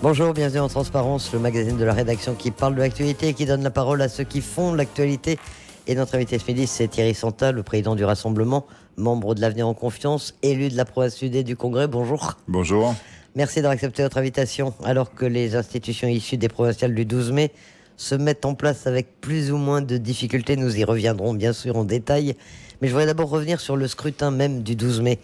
Bonjour, bienvenue en Transparence, le magazine de la rédaction qui parle de l'actualité et qui donne la parole à ceux qui font l'actualité. Et notre invité ce midi, c'est Thierry Santa, le président du Rassemblement, membre de l'Avenir en Confiance, élu de la province sud et du Congrès. Bonjour. Bonjour. Merci d'avoir accepté notre invitation. Alors que les institutions issues des provinciales du 12 mai se mettent en place avec plus ou moins de difficultés, nous y reviendrons bien sûr en détail. Mais je voudrais d'abord revenir sur le scrutin même du 12 mai.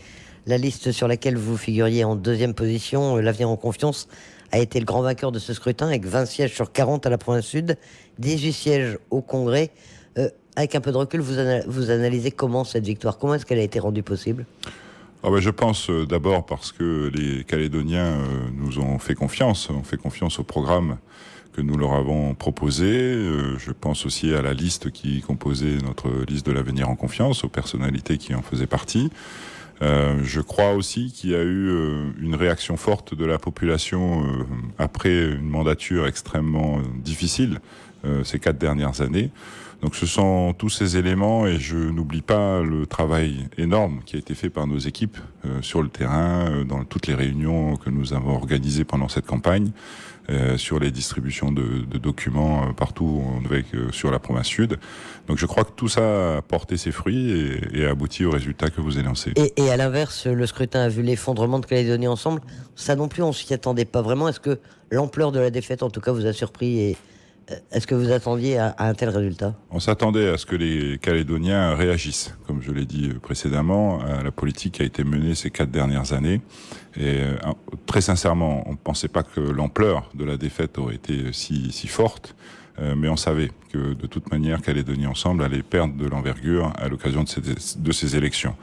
La liste sur laquelle vous figuriez en deuxième position, l'Avenir en Confiance, a été le grand vainqueur de ce scrutin avec 20 sièges sur 40 à la province sud, 18 sièges au Congrès. Avec un peu de recul, vous analysez comment cette victoire, comment est-ce qu'elle a été rendue possible ? Je pense d'abord parce que les Calédoniens nous ont fait confiance au programme que nous leur avons proposé. Je pense aussi à la liste qui composait notre liste de l'Avenir en Confiance, aux personnalités qui en faisaient partie. Je crois aussi qu'il y a eu une réaction forte de la population après une mandature extrêmement difficile ces 4 dernières années. Donc ce sont tous ces éléments et je n'oublie pas le travail énorme qui a été fait par nos équipes sur le terrain, dans toutes les réunions que nous avons organisées pendant cette campagne, sur les distributions de documents partout sur la province sud. Donc je crois que tout ça a porté ses fruits et a abouti au résultat que vous énoncez. Et à l'inverse, le scrutin a vu l'effondrement de Calédonie Ensemble. Ça non plus, on s'y attendait pas vraiment. Est-ce que l'ampleur de la défaite, en tout cas, vous a surpris et est-ce que vous attendiez à un tel résultat ? On s'attendait à ce que les Calédoniens réagissent, comme je l'ai dit précédemment, à la politique qui a été menée ces 4 dernières années. Et très sincèrement, on ne pensait pas que l'ampleur de la défaite aurait été si forte, mais on savait que de toute manière, Calédonie Ensemble allait perdre de l'envergure à l'occasion de ces élections.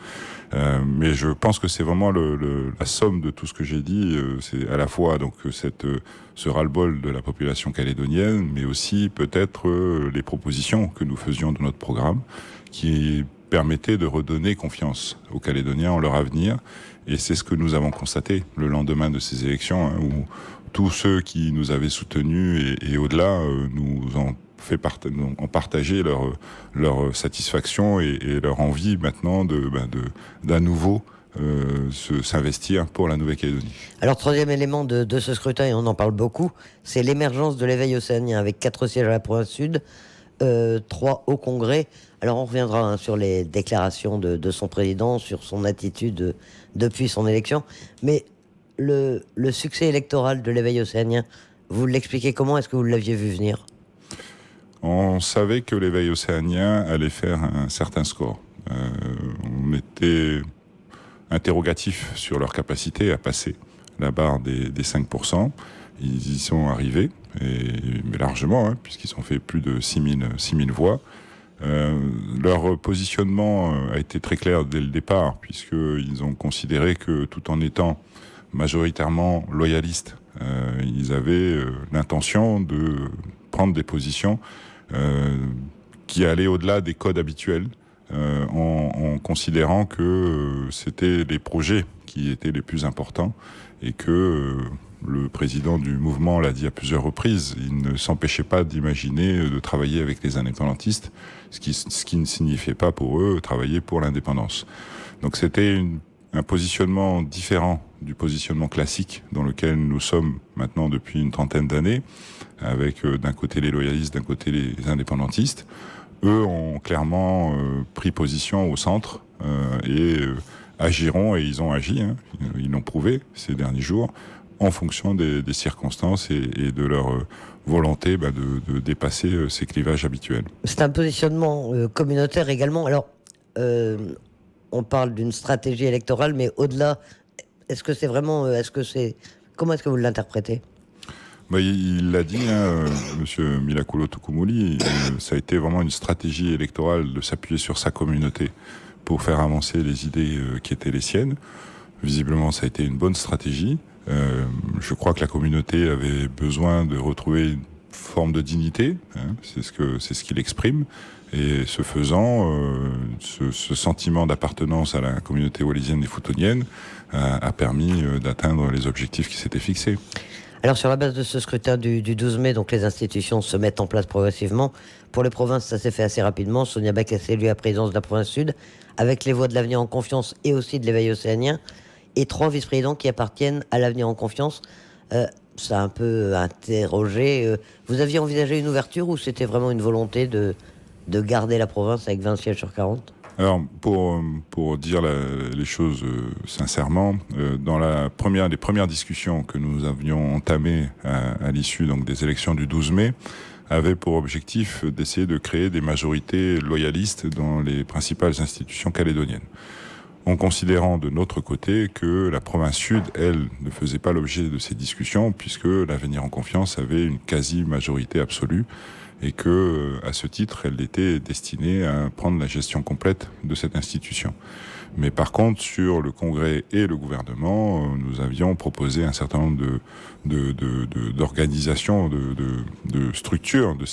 Mais je pense que c'est vraiment la somme de tout ce que j'ai dit. C'est à la fois donc ce ras-le-bol de la population calédonienne, mais aussi peut-être les propositions que nous faisions de notre programme, qui permettaient de redonner confiance aux Calédoniens en leur avenir. Et c'est ce que nous avons constaté le lendemain de ces élections, où tous ceux qui nous avaient soutenus et au-delà nous ont partagé leur satisfaction et leur envie maintenant d'à nouveau s'investir pour la Nouvelle-Calédonie. Alors, troisième élément de ce scrutin, et on en parle beaucoup, c'est l'émergence de l'éveil océanien, avec 4 sièges à la province sud, 3 au Congrès. Alors, on reviendra sur les déclarations de son président, sur son attitude depuis son élection. Mais le succès électoral de l'éveil océanien, vous l'expliquez comment ? Est-ce que vous l'aviez vu venir ? On savait que l'éveil océanien allait faire un certain score. On était interrogatif sur leur capacité à passer la barre des 5%. Ils y sont arrivés, mais largement, puisqu'ils ont fait plus de 6000 voix. Leur positionnement a été très clair dès le départ, puisqu'ils ont considéré que tout en étant majoritairement loyalistes, ils avaient l'intention de prendre des positions qui allaient au-delà des codes habituels, en considérant que c'était les projets qui étaient les plus importants et que le président du mouvement l'a dit à plusieurs reprises, il ne s'empêchait pas d'imaginer de travailler avec les indépendantistes, ce qui ne signifiait pas pour eux travailler pour l'indépendance. Donc c'était un positionnement différent du positionnement classique dans lequel nous sommes maintenant depuis une trentaine d'années, avec d'un côté les loyalistes, d'un côté les indépendantistes. Eux ont clairement pris position au centre et agiront, et ils ont agi, ils l'ont prouvé ces derniers jours, en fonction des circonstances et de leur volonté de dépasser ces clivages habituels. C'est un positionnement communautaire également. Alors, on parle d'une stratégie électorale, mais au-delà, est-ce que c'est vraiment... comment est-ce que vous l'interprétez ? Il l'a dit, Monsieur Milakulo Tukumuli, ça a été vraiment une stratégie électorale de s'appuyer sur sa communauté pour faire avancer les idées qui étaient les siennes. Visiblement, ça a été une bonne stratégie. Je crois que la communauté avait besoin de retrouver une forme de dignité, c'est ce qu'il exprime. Et ce faisant, ce sentiment d'appartenance à la communauté wallisienne et futunienne a permis d'atteindre les objectifs qui s'étaient fixés. Alors sur la base de ce scrutin du 12 mai, donc les institutions se mettent en place progressivement. Pour les provinces, ça s'est fait assez rapidement. Sonia Back est élue à la présidence de la province sud, avec les voix de l'Avenir en Confiance et aussi de l'éveil océanien, et 3 vice-présidents qui appartiennent à l'Avenir en Confiance. ça a un peu interrogé. Vous aviez envisagé une ouverture ou c'était vraiment une volonté de garder la province avec 20 sièges sur 40 ? Alors, pour dire les choses sincèrement, dans les premières discussions que nous avions entamées à l'issue donc des élections du 12 mai, avait pour objectif d'essayer de créer des majorités loyalistes dans les principales institutions calédoniennes. En considérant de notre côté que la province sud, elle, ne faisait pas l'objet de ces discussions, puisque l'Avenir en Confiance avait une quasi-majorité absolue, et que, à ce titre, elle était destinée à prendre la gestion complète de cette institution. Mais par contre, sur le Congrès et le gouvernement, nous avions proposé un certain nombre d'organisations, de structures de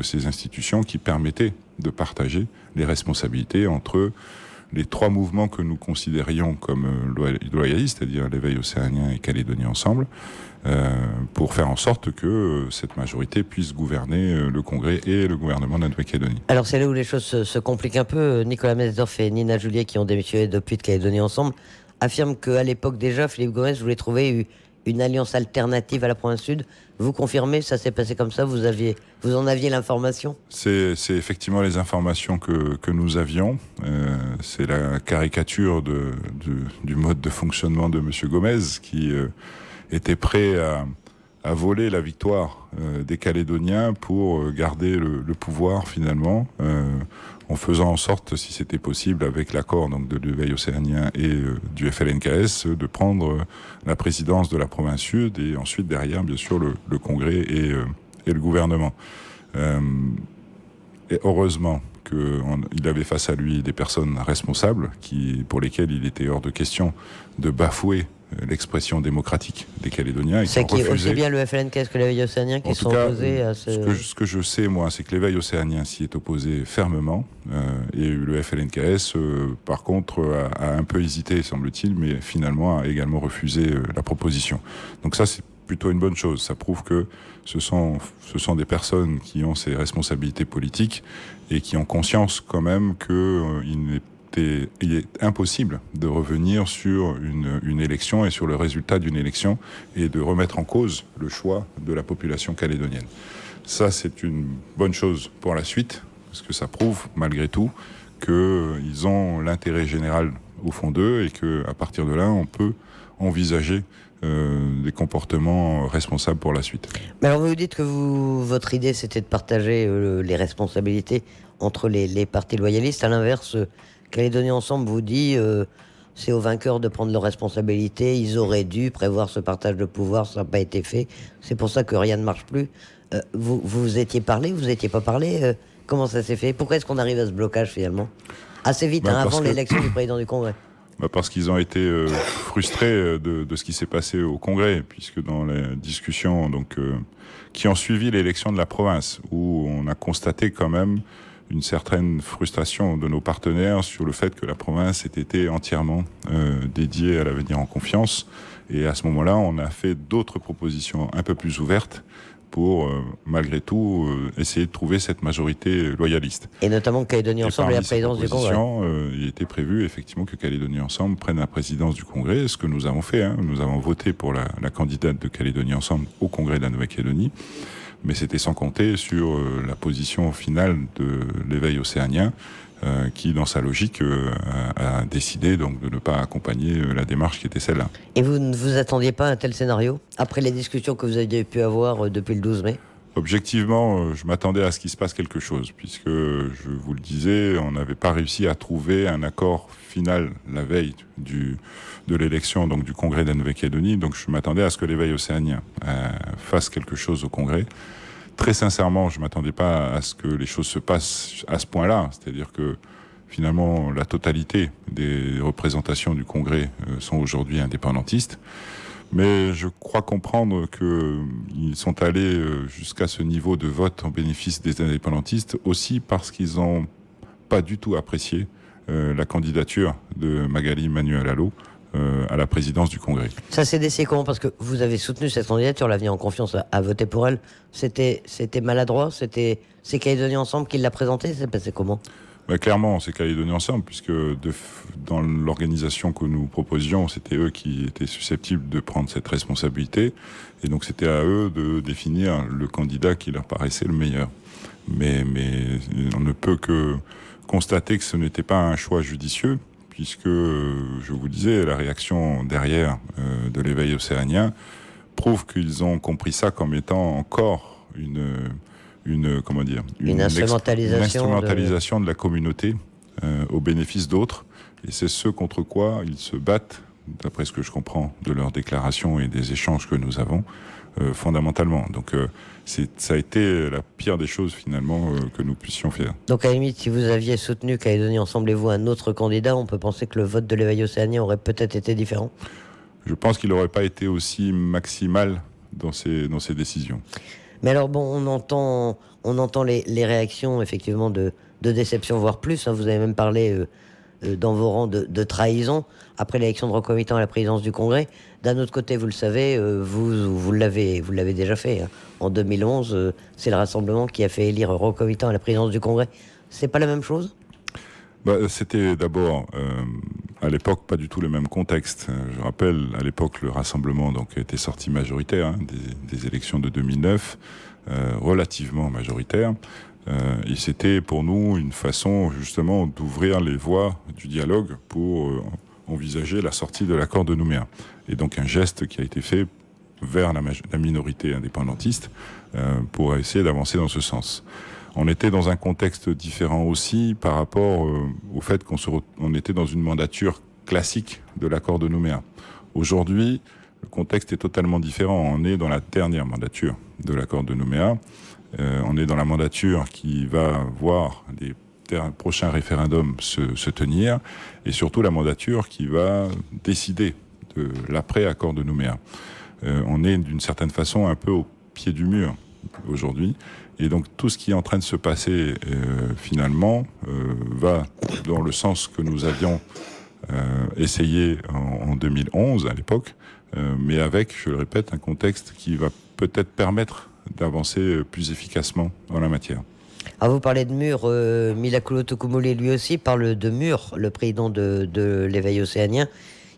ces institutions qui permettaient de partager les responsabilités entre les trois mouvements que nous considérions comme loyalistes, c'est-à-dire l'éveil océanien et Calédonie ensemble, pour faire en sorte que cette majorité puisse gouverner le Congrès et le gouvernement de la Nouvelle-Calédonie. Alors c'est là où les choses se compliquent un peu. Nicolas Mesdorf et Nina Julier, qui ont démissionné depuis de Calédonie ensemble, affirment qu'à l'époque déjà, Philippe Gomez voulait trouver une alliance alternative à la province sud. Vous confirmez, ça s'est passé comme ça, vous en aviez l'information ? C'est effectivement les informations que nous avions. C'est la caricature du mode de fonctionnement de M. Gomez qui était prêt à voler la victoire des Calédoniens pour garder le pouvoir finalement, en faisant en sorte, si c'était possible, avec l'accord donc de l'éveil océanien et du FLNKS, de prendre la présidence de la province sud et ensuite derrière, bien sûr, le Congrès et le gouvernement. Et heureusement qu'il avait face à lui des personnes responsables pour lesquelles il était hors de question de bafouer l'expression démocratique des Calédoniens. C'est qui aussi bien le FLNKS que l'éveil océanien qui sont opposés à ce que je sais, moi, c'est que l'éveil océanien s'y est opposé fermement, et le FLNKS, par contre, a un peu hésité, semble-t-il, mais finalement a également refusé la proposition. Donc ça, c'est plutôt une bonne chose. Ça prouve que ce sont des personnes qui ont ces responsabilités politiques et qui ont conscience quand même il est impossible de revenir sur une élection et sur le résultat d'une élection et de remettre en cause le choix de la population calédonienne. Ça, c'est une bonne chose pour la suite, parce que ça prouve, malgré tout, qu'ils ont l'intérêt général au fond d'eux et qu'à partir de là, on peut envisager des comportements responsables pour la suite. Mais alors vous dites que votre idée, c'était de partager les responsabilités entre les partis loyalistes. À l'inverse, Calédonie Ensemble vous dit c'est aux vainqueurs de prendre leurs responsabilités, ils auraient dû prévoir ce partage de pouvoir, ça n'a pas été fait, c'est pour ça que rien ne marche plus. Vous étiez parlé, vous n'étiez pas parlé, comment ça s'est fait? Pourquoi est-ce qu'on arrive à ce blocage finalement? Assez vite, avant l'élection du président du Congrès. Parce qu'ils ont été frustrés de ce qui s'est passé au Congrès, puisque dans les discussions qui ont suivi l'élection de la province, où on a constaté quand même une certaine frustration de nos partenaires sur le fait que la province ait été entièrement dédiée à l'avenir en confiance. Et à ce moment-là, on a fait d'autres propositions un peu plus ouvertes pour, malgré tout, essayer de trouver cette majorité loyaliste. Et notamment Calédonie Ensemble et la présidence du Congrès. Il était prévu effectivement que Calédonie Ensemble prenne la présidence du Congrès, ce que nous avons fait. Nous avons voté pour la candidate de Calédonie Ensemble au Congrès de la Nouvelle-Calédonie. Mais c'était sans compter sur la position finale de l'éveil océanien, qui, dans sa logique, a décidé donc de ne pas accompagner la démarche qui était celle-là. Et vous ne vous attendiez pas à un tel scénario, après les discussions que vous aviez pu avoir depuis le 12 mai ? Objectivement, je m'attendais à ce qu'il se passe quelque chose, puisque, je vous le disais, on n'avait pas réussi à trouver un accord final la veille de l'élection donc du Congrès de la Nouvelle-Calédonie. Donc je m'attendais à ce que l'éveil océanien fasse quelque chose au Congrès. Très sincèrement, je ne m'attendais pas à ce que les choses se passent à ce point-là. C'est-à-dire que finalement, la totalité des représentations du Congrès sont aujourd'hui indépendantistes. Mais je crois comprendre qu'ils sont allés jusqu'à ce niveau de vote en bénéfice des indépendantistes aussi parce qu'ils n'ont pas du tout apprécié la candidature de Magali Manuel Allo à la présidence du Congrès. Ça s'est décidé comment? Parce que vous avez soutenu cette candidature, l'Avenir en Confiance a voté pour elle. C'était maladroit? C'est Calédonie Ensemble qui l'a présentée? C'est passé comment? Clairement, c'est Calédonie ensemble, puisque dans l'organisation que nous proposions, c'était eux qui étaient susceptibles de prendre cette responsabilité, et donc c'était à eux de définir le candidat qui leur paraissait le meilleur. Mais on ne peut que constater que ce n'était pas un choix judicieux, puisque, je vous disais, la réaction derrière de l'éveil océanien prouve qu'ils ont compris ça comme étant encore une instrumentalisation de la communauté au bénéfice d'autres. Et c'est ce contre quoi ils se battent, d'après ce que je comprends de leurs déclarations et des échanges que nous avons, fondamentalement. Donc ça a été la pire des choses finalement que nous puissions faire. Donc à la limite, si vous aviez soutenu Calédonie Ensemble et vous un autre candidat, on peut penser que le vote de l'éveil océanien aurait peut-être été différent? Je pense qu'il n'aurait pas été aussi maximal dans ses décisions. Mais alors bon, on entend les réactions effectivement de déception, voire plus. Hein. Vous avez même parlé dans vos rangs de trahison après l'élection de Roch Comitan à la présidence du Congrès. D'un autre côté, vous le savez, vous l'avez déjà fait. Hein. En 2011, c'est le Rassemblement qui a fait élire Roch Comitan à la présidence du Congrès. C'est pas la même chose? C'était d'abord, à l'époque, pas du tout le même contexte. Je rappelle, à l'époque, le Rassemblement était sorti majoritaire des élections de 2009, relativement majoritaire. Et c'était pour nous une façon justement d'ouvrir les voies du dialogue pour envisager la sortie de l'accord de Nouméa. Et donc un geste qui a été fait vers la minorité indépendantiste pour essayer d'avancer dans ce sens. On était dans un contexte différent aussi par rapport au fait qu'on était dans une mandature classique de l'accord de Nouméa. Aujourd'hui, le contexte est totalement différent. On est dans la dernière mandature de l'accord de Nouméa. On est dans la mandature qui va voir les prochains référendums se tenir, et surtout la mandature qui va décider de l'après-accord de Nouméa. On est d'une certaine façon un peu au pied du mur aujourd'hui, et donc tout ce qui est en train de se passer finalement va dans le sens que nous avions essayé en 2011 à l'époque, mais avec, je le répète, un contexte qui va peut-être permettre d'avancer plus efficacement en la matière. Ah, vous parlez de mur, Mila Kulo-Tokumole lui aussi parle de mur, le président de l'éveil océanien.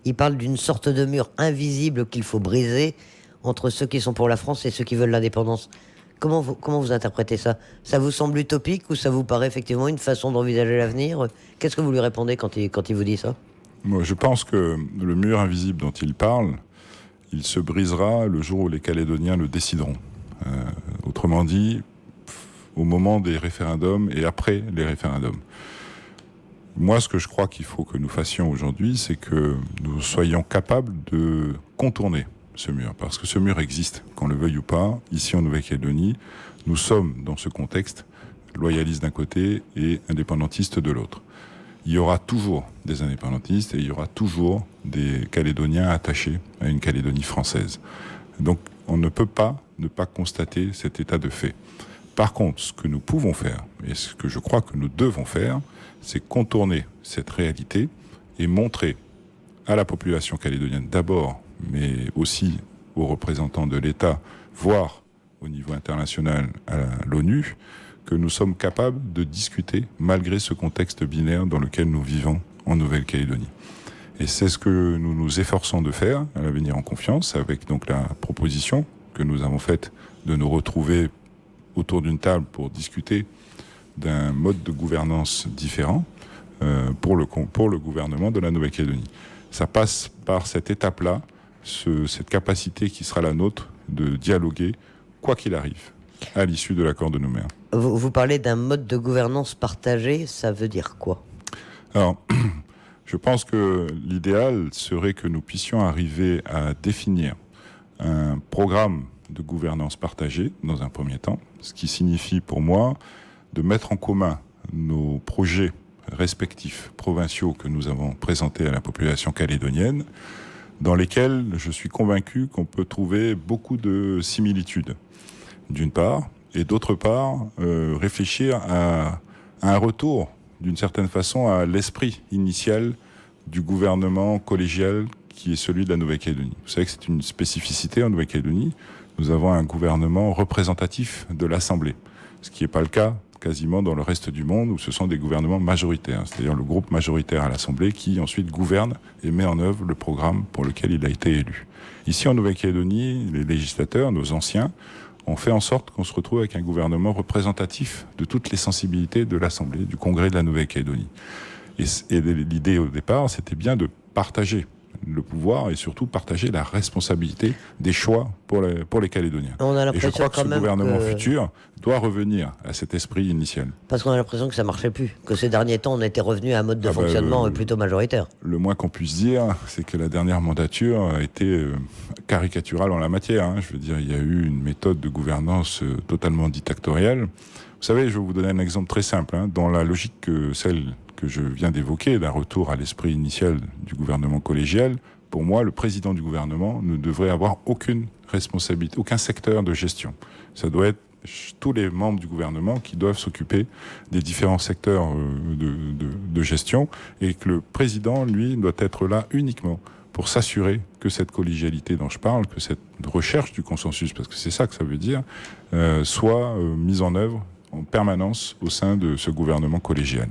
Il parle d'une sorte de mur invisible qu'il faut briser entre ceux qui sont pour la France et ceux qui veulent l'indépendance. Comment vous interprétez ça? Ça vous semble utopique ou ça vous paraît effectivement une façon d'envisager l'avenir? Qu'est-ce que vous lui répondez quand il vous dit ça? Moi, je pense que le mur invisible dont il parle, il se brisera le jour où les Calédoniens le décideront. Autrement dit, au moment des référendums et après les référendums. Moi, ce que je crois qu'il faut que nous fassions aujourd'hui, c'est que nous soyons capables de contourner ce mur. Parce que ce mur existe, qu'on le veuille ou pas. Ici, en Nouvelle-Calédonie, nous sommes dans ce contexte, loyalistes d'un côté et indépendantistes de l'autre. Il y aura toujours des indépendantistes et il y aura toujours des Calédoniens attachés à une Calédonie française. Donc, on ne peut pas ne pas constater cet état de fait. Par contre, ce que nous pouvons faire, et ce que je crois que nous devons faire, c'est contourner cette réalité et montrer à la population calédonienne d'abord, mais aussi aux représentants de l'État, voire au niveau international à l'ONU, que nous sommes capables de discuter malgré ce contexte binaire dans lequel nous vivons en Nouvelle-Calédonie. Et c'est ce que nous nous efforçons de faire à l'Avenir en Confiance, avec donc la proposition que nous avons faite de nous retrouver autour d'une table pour discuter d'un mode de gouvernance différent pour le gouvernement de la Nouvelle-Calédonie. Ça passe par cette étape-là, cette capacité qui sera la nôtre de dialoguer, quoi qu'il arrive, à l'issue de l'accord de Nouméa. Vous parlez d'un mode de gouvernance partagé, ça veut dire quoi? Alors, je pense que l'idéal serait que nous puissions arriver à définir un programme de gouvernance partagée dans un premier temps, ce qui signifie pour moi de mettre en commun nos projets respectifs provinciaux que nous avons présentés à la population calédonienne, dans lesquels je suis convaincu qu'on peut trouver beaucoup de similitudes, d'une part, et d'autre part, réfléchir à un retour, d'une certaine façon, à l'esprit initial du gouvernement collégial qui est celui de la Nouvelle-Calédonie. Vous savez que c'est une spécificité en Nouvelle-Calédonie. Nous avons un gouvernement représentatif de l'Assemblée, ce qui n'est pas le cas quasiment dans le reste du monde où ce sont des gouvernements majoritaires, c'est-à-dire le groupe majoritaire à l'Assemblée qui ensuite gouverne et met en œuvre le programme pour lequel il a été élu. Ici en Nouvelle-Calédonie, les législateurs, nos anciens, ont fait en sorte qu'on se retrouve avec un gouvernement représentatif de toutes les sensibilités de l'Assemblée, du Congrès de la Nouvelle-Calédonie. Et l'idée au départ, c'était bien de partager le pouvoir et surtout partager la responsabilité des choix pour les Calédoniens. Et je crois que ce gouvernement futur doit revenir à cet esprit initial. Parce qu'on a l'impression que ça marchait plus, que ces derniers temps on était revenu à un mode de fonctionnement plutôt majoritaire. Le moins qu'on puisse dire, c'est que la dernière mandature a été caricaturale en la matière. Je veux dire, il y a eu une méthode de gouvernance totalement dictatoriale. Vous savez, je vais vous donner un exemple très simple. Dans la logique celle que je viens d'évoquer, d'un retour à l'esprit initial du gouvernement collégial, pour moi, le président du gouvernement ne devrait avoir aucune responsabilité, aucun secteur de gestion. Ça doit être tous les membres du gouvernement qui doivent s'occuper des différents secteurs de gestion, et que le président, lui, doit être là uniquement pour s'assurer que cette collégialité dont je parle, que cette recherche du consensus, parce que c'est ça que ça veut dire, soit mise en œuvre en permanence au sein de ce gouvernement collégial.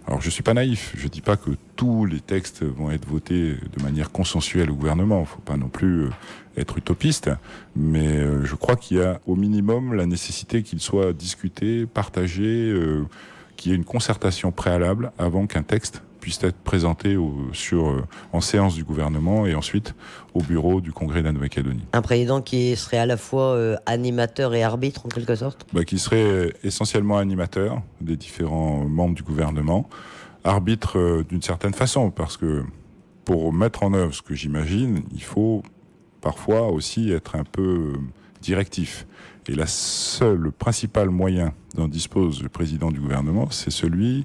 Alors je suis pas naïf, je dis pas que tous les textes vont être votés de manière consensuelle au gouvernement, il faut pas non plus être utopiste, mais je crois qu'il y a au minimum la nécessité qu'il soit discuté, partagé, qu'il y ait une concertation préalable avant qu'un texte puisse être présenté en séance du gouvernement et ensuite au bureau du Congrès de la Nouvelle-Calédonie. Un président qui serait à la fois animateur et arbitre en quelque sorte ? Qui serait essentiellement animateur des différents membres du gouvernement, arbitre d'une certaine façon, parce que pour mettre en œuvre ce que j'imagine, il faut parfois aussi être un peu directif. Et le principal moyen dont dispose le président du gouvernement, c'est celui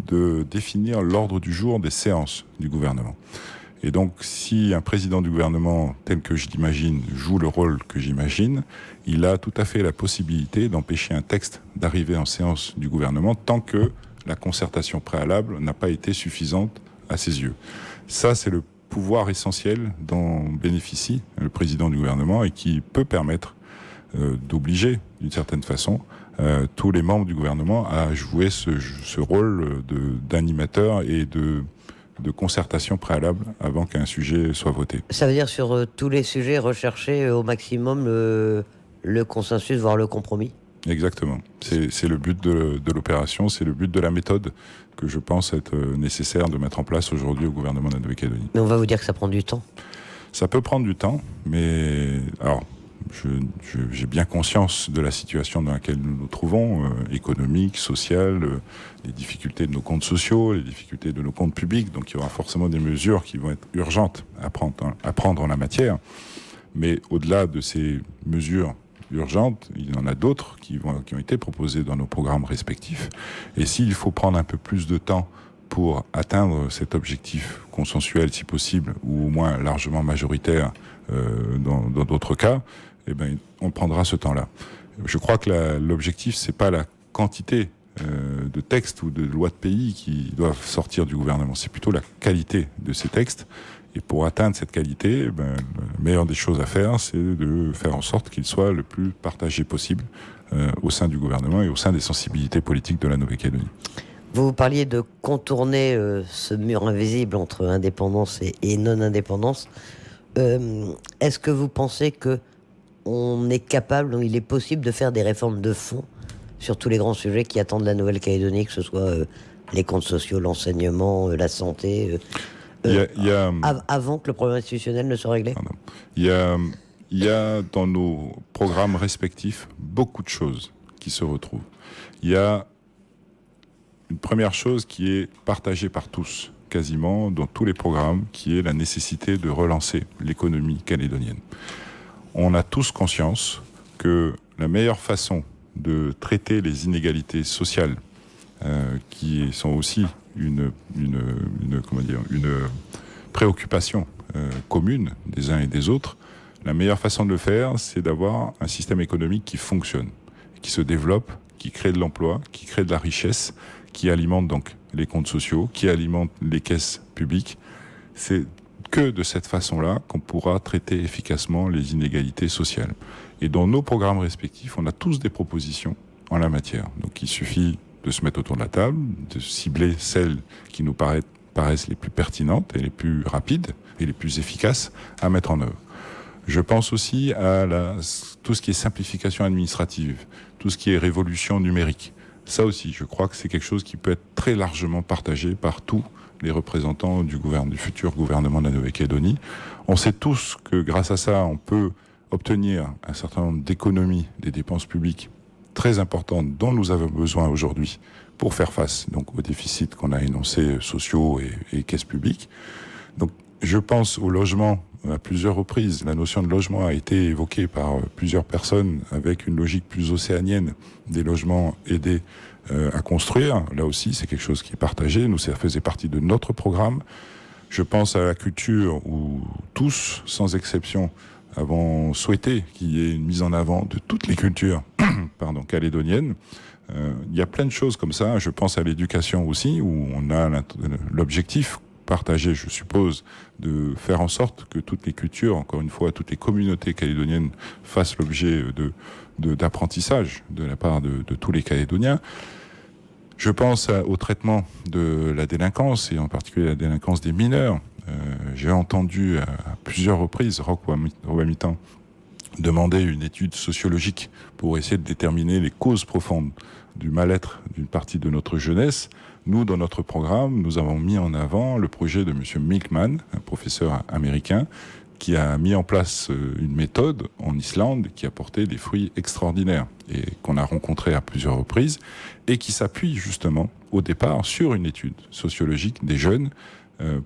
de définir l'ordre du jour des séances du gouvernement. Et donc, si un président du gouvernement, tel que je l'imagine, joue le rôle que j'imagine, il a tout à fait la possibilité d'empêcher un texte d'arriver en séance du gouvernement tant que la concertation préalable n'a pas été suffisante à ses yeux. Ça, c'est le pouvoir essentiel dont bénéficie le président du gouvernement et qui peut permettre d'obliger, d'une certaine façon, tous les membres du gouvernement à jouer ce rôle d'animateur et de concertation préalable avant qu'un sujet soit voté. Ça veut dire sur tous les sujets rechercher au maximum le consensus, voire le compromis ? Exactement. C'est le but de l'opération, c'est le but de la méthode que je pense être nécessaire de mettre en place aujourd'hui au gouvernement de la Nouvelle-Calédonie. Mais on va vous dire que ça prend du temps. Ça peut prendre du temps, mais alors j'ai bien conscience de la situation dans laquelle nous nous trouvons, économique, sociale, les difficultés de nos comptes sociaux, les difficultés de nos comptes publics. Donc il y aura forcément des mesures qui vont être urgentes à prendre en la matière. Mais au-delà de ces mesures urgentes, il y en a d'autres qui ont été proposées dans nos programmes respectifs. Et s'il faut prendre un peu plus de temps pour atteindre cet objectif consensuel, si possible, ou au moins largement majoritaire dans d'autres cas, on prendra ce temps-là. Je crois que l'objectif, c'est pas la quantité de textes ou de lois de pays qui doivent sortir du gouvernement, c'est plutôt la qualité de ces textes. Et pour atteindre cette qualité, la meilleure des choses à faire, c'est de faire en sorte qu'ils soient le plus partagés possible au sein du gouvernement et au sein des sensibilités politiques de la Nouvelle-Calédonie. Vous parliez de contourner ce mur invisible entre indépendance et non-indépendance. Est-ce que vous pensez que on est capable, il est possible de faire des réformes de fond sur tous les grands sujets qui attendent la Nouvelle-Calédonie, que ce soit les comptes sociaux, l'enseignement, la santé, avant que le problème institutionnel ne soit réglé ? Il y a dans nos programmes respectifs beaucoup de choses qui se retrouvent. Il y a une première chose qui est partagée par tous, quasiment dans tous les programmes, qui est la nécessité de relancer l'économie calédonienne. On a tous conscience que la meilleure façon de traiter les inégalités sociales, qui sont aussi une préoccupation commune des uns et des autres, la meilleure façon de le faire, c'est d'avoir un système économique qui fonctionne, qui se développe, qui crée de l'emploi, qui crée de la richesse, qui alimente donc les comptes sociaux, qui alimente les caisses publiques. C'est que de cette façon-là qu'on pourra traiter efficacement les inégalités sociales. Et dans nos programmes respectifs, on a tous des propositions en la matière. Donc il suffit de se mettre autour de la table, de cibler celles qui nous paraissent les plus pertinentes et les plus rapides et les plus efficaces à mettre en œuvre. Je pense aussi à tout ce qui est simplification administrative, tout ce qui est révolution numérique. Ça aussi, je crois que c'est quelque chose qui peut être très largement partagé par tous les représentants du futur gouvernement de la Nouvelle-Calédonie. On sait tous que grâce à ça, on peut obtenir un certain nombre d'économies des dépenses publiques très importantes dont nous avons besoin aujourd'hui pour faire face donc aux déficits qu'on a énoncés sociaux et caisses publiques. Donc, je pense au logement à plusieurs reprises. La notion de logement a été évoquée par plusieurs personnes avec une logique plus océanienne des logements aidés à construire. Là aussi, c'est quelque chose qui est partagé. Nous, ça faisait partie de notre programme. Je pense à la culture où tous, sans exception, avons souhaité qu'il y ait une mise en avant de toutes les cultures calédoniennes. Il y a plein de choses comme ça. Je pense à l'éducation aussi, où on a l'objectif partagé, je suppose, de faire en sorte que toutes les cultures, encore une fois, toutes les communautés calédoniennes fassent l'objet d'apprentissage de la part de tous les Calédoniens. Je pense au traitement de la délinquance, et en particulier la délinquance des mineurs. J'ai entendu à plusieurs reprises Roch Wamitan demander une étude sociologique pour essayer de déterminer les causes profondes du mal-être d'une partie de notre jeunesse. Nous, dans notre programme, nous avons mis en avant le projet de M. Milkman, un professeur américain, qui a mis en place une méthode en Islande qui a porté des fruits extraordinaires et qu'on a rencontré à plusieurs reprises et qui s'appuie justement au départ sur une étude sociologique des jeunes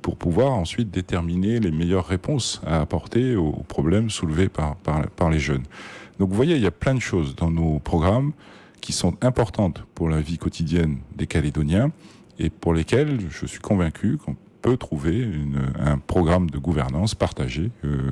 pour pouvoir ensuite déterminer les meilleures réponses à apporter aux problèmes soulevés par les jeunes. Donc vous voyez, il y a plein de choses dans nos programmes qui sont importantes pour la vie quotidienne des Calédoniens et pour lesquelles je suis convaincu qu'on peut trouver un programme de gouvernance partagé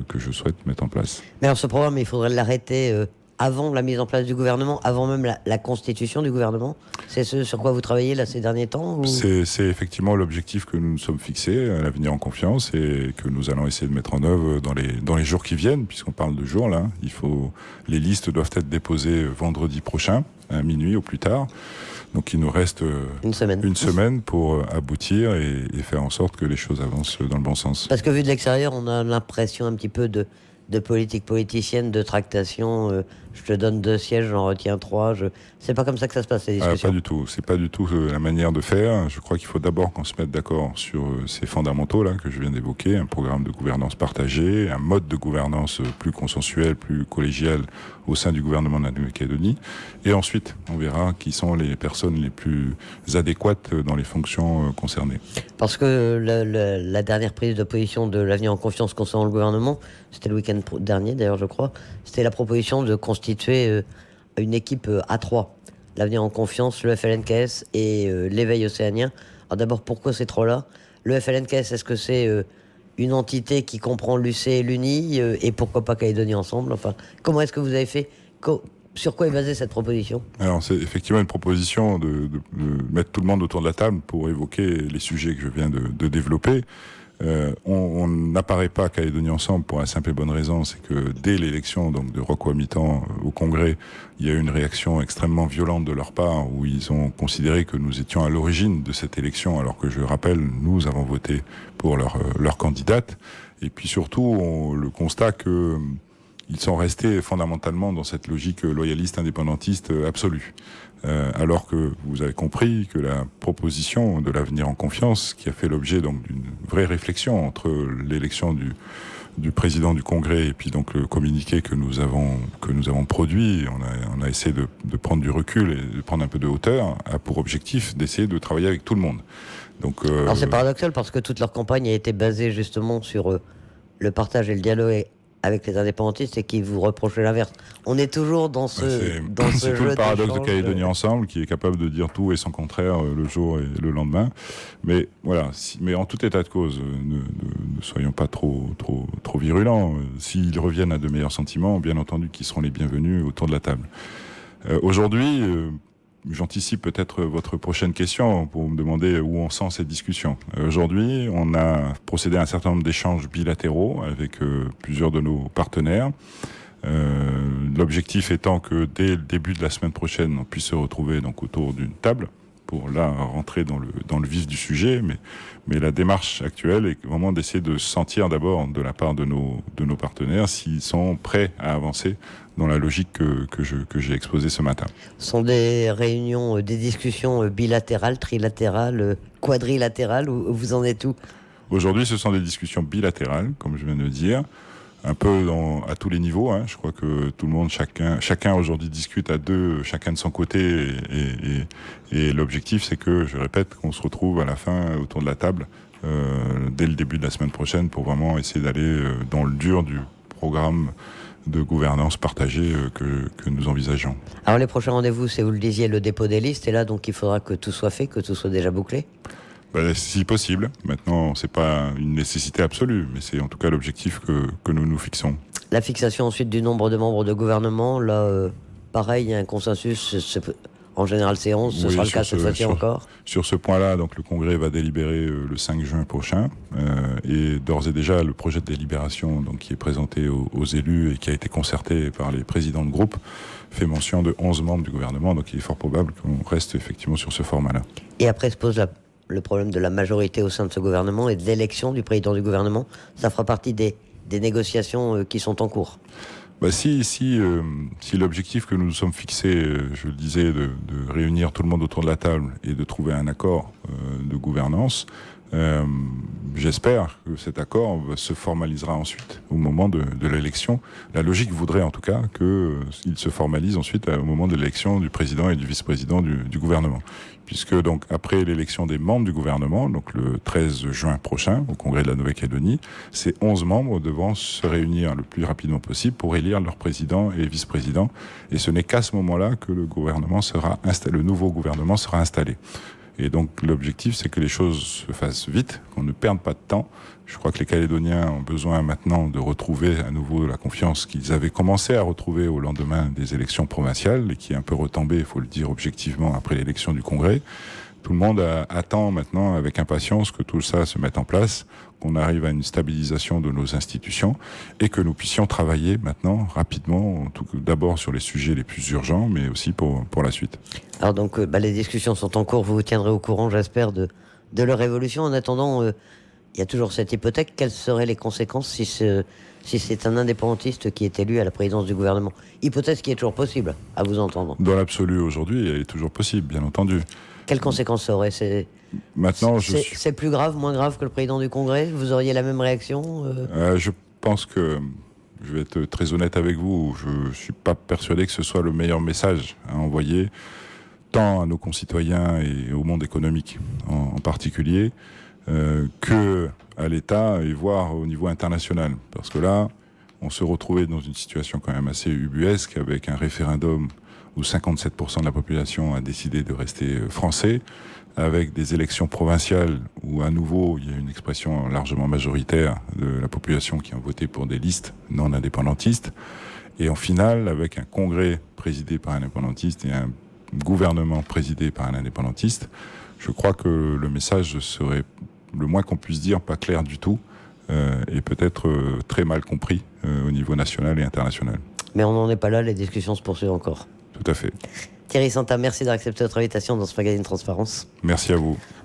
que je souhaite mettre en place. Mais alors ce programme, il faudrait l'arrêter avant la mise en place du gouvernement, avant même la constitution du gouvernement. C'est ce sur quoi vous travaillez là ces derniers temps ou... C'est effectivement l'objectif que nous nous sommes fixés à l'avenir en confiance et que nous allons essayer de mettre en œuvre dans les jours qui viennent, puisqu'on parle de jours là. Les listes doivent être déposées vendredi prochain, à minuit au plus tard. Donc il nous reste une semaine pour aboutir et faire en sorte que les choses avancent dans le bon sens. Parce que vu de l'extérieur, on a l'impression un petit peu de politique politicienne, de tractation. Je te donne 2 sièges, j'en retiens 3. C'est pas comme ça que ça se passe, les discussions. Pas du tout. C'est pas du tout la manière de faire. Je crois qu'il faut d'abord qu'on se mette d'accord sur ces fondamentaux là que je viens d'évoquer, un programme de gouvernance partagée, un mode de gouvernance plus consensuel, plus collégial au sein du gouvernement de la Nouvelle-Calédonie. Et ensuite, on verra qui sont les personnes les plus adéquates dans les fonctions concernées. Parce que la dernière prise de position de l'avenir en confiance concernant le gouvernement, c'était le week-end dernier d'ailleurs, je crois, c'était la proposition de constituer une équipe A3. L'avenir en confiance, le FLNKS et l'éveil océanien. Alors d'abord, pourquoi ces 3-là ? Le FLNKS, est-ce que c'est une entité qui comprend l'UC et l'UNI et pourquoi pas Calédonie ensemble ? Enfin, comment est-ce que vous avez fait ? Sur quoi est basée cette proposition ? Alors c'est effectivement une proposition de mettre tout le monde autour de la table pour évoquer les sujets que je viens de développer. On n'apparaît pas Calédonie ensemble pour la simple et bonne raison, c'est que dès l'élection donc de Roch Wamitan au Congrès, il y a eu une réaction extrêmement violente de leur part où ils ont considéré que nous étions à l'origine de cette élection, alors que je rappelle, nous avons voté pour leur candidate. Et puis surtout, le constat que ils sont restés fondamentalement dans cette logique loyaliste indépendantiste absolue. Alors que vous avez compris que la proposition de l'avenir en confiance, qui a fait l'objet donc d'une vraie réflexion entre l'élection du président du Congrès et puis donc le communiqué que nous avons produit, on a essayé de prendre du recul et de prendre un peu de hauteur, a pour objectif d'essayer de travailler avec tout le monde. Donc, alors c'est paradoxal parce que toute leur campagne a été basée justement sur le partage et le dialogue avec les indépendantistes et qui vous reprochent l'inverse. On est toujours dans ce c'est tout le paradoxe de Calédonie Ensemble qui est capable de dire tout et son contraire le jour et le lendemain. Mais voilà, mais en tout état de cause, ne soyons pas trop virulents. S'ils reviennent à de meilleurs sentiments, bien entendu qu'ils seront les bienvenus autour de la table. Aujourd'hui, j'anticipe peut-être votre prochaine question pour me demander où on sent cette discussion. Aujourd'hui, on a procédé à un certain nombre d'échanges bilatéraux avec plusieurs de nos partenaires. L'objectif étant que dès le début de la semaine prochaine, on puisse se retrouver donc autour d'une table pour là rentrer dans le vif du sujet, mais la démarche actuelle est vraiment d'essayer de sentir d'abord de la part de nos partenaires s'ils sont prêts à avancer dans la logique que j'ai exposée ce matin. Ce sont des réunions, des discussions bilatérales, trilatérales, quadrilatérales, où vous en êtes où? Aujourd'hui, ce sont des discussions bilatérales, comme je viens de le dire, un peu à tous les niveaux. Je crois que tout le monde, chacun aujourd'hui discute à deux, chacun de son côté. Et l'objectif, c'est que, je répète, qu'on se retrouve à la fin autour de la table dès le début de la semaine prochaine pour vraiment essayer d'aller dans le dur du programme de gouvernance partagée que nous envisageons. Alors les prochains rendez-vous, c'est, vous le disiez, le dépôt des listes. Et là, donc, il faudra que tout soit fait, que tout soit déjà bouclé. Si possible. Maintenant, c'est pas une nécessité absolue, mais c'est en tout cas l'objectif que nous nous fixons. La fixation ensuite du nombre de membres de gouvernement, là, pareil, il y a un consensus. En général, c'est 11, ce sera le cas cette fois-ci encore. Sur ce point-là, donc le Congrès va délibérer le 5 juin prochain. Et d'ores et déjà, le projet de délibération donc, qui est présenté aux élus et qui a été concerté par les présidents de groupe fait mention de 11 membres du gouvernement. Donc il est fort probable qu'on reste effectivement sur ce format-là. Et après se pose le problème de la majorité au sein de ce gouvernement et de l'élection du président du gouvernement. Ça fera partie des négociations qui sont en cours. Si l'objectif que nous nous sommes fixés, je le disais, de réunir tout le monde autour de la table et de trouver un accord de gouvernance, j'espère que cet accord se formalisera ensuite au moment de l'élection. La logique voudrait en tout cas qu'il se formalise ensuite au moment de l'élection du président et du vice-président du gouvernement. Puisque donc après l'élection des membres du gouvernement, donc le 13 juin prochain, au Congrès de la Nouvelle-Calédonie, ces 11 membres devront se réunir le plus rapidement possible pour élire leur président et vice-président. Et ce n'est qu'à ce moment-là que le nouveau gouvernement sera installé. Et donc l'objectif, c'est que les choses se fassent vite, qu'on ne perde pas de temps. Je crois que les Calédoniens ont besoin maintenant de retrouver à nouveau la confiance qu'ils avaient commencé à retrouver au lendemain des élections provinciales et qui est un peu retombée, il faut le dire objectivement, après l'élection du Congrès. Tout le monde attend maintenant avec impatience que tout ça se mette en place, qu'on arrive à une stabilisation de nos institutions et que nous puissions travailler maintenant rapidement, d'abord sur les sujets les plus urgents, mais aussi pour la suite. Alors donc, les discussions sont en cours, vous vous tiendrez au courant, j'espère, de leur évolution. En attendant, il y a toujours cette hypothèque. Quelles seraient les conséquences si c'est un indépendantiste qui est élu à la présidence du gouvernement? Hypothèse qui est toujours possible, à vous entendre. Dans l'absolu, aujourd'hui, elle est toujours possible, bien entendu. Quelles conséquences ça aurait? C'est plus grave, moins grave que le président du Congrès? Vous auriez la même réaction? Je pense que, je vais être très honnête avec vous, je ne suis pas persuadé que ce soit le meilleur message à envoyer, tant à nos concitoyens et au monde économique en particulier, que à l'État et voire au niveau international. Parce que là, on se retrouvait dans une situation quand même assez ubuesque avec un référendum où 57% de la population a décidé de rester français, avec des élections provinciales où à nouveau il y a une expression largement majoritaire de la population qui a voté pour des listes non indépendantistes, et en finale avec un congrès présidé par un indépendantiste et un gouvernement présidé par un indépendantiste. Je crois que le message serait, le moins qu'on puisse dire, pas clair du tout, et peut-être très mal compris au niveau national et international. Mais on n'en est pas là, les discussions se poursuivent encore. Tout à fait. Thierry Santa, merci d'avoir accepté notre invitation dans ce magazine Transparence. Merci à vous.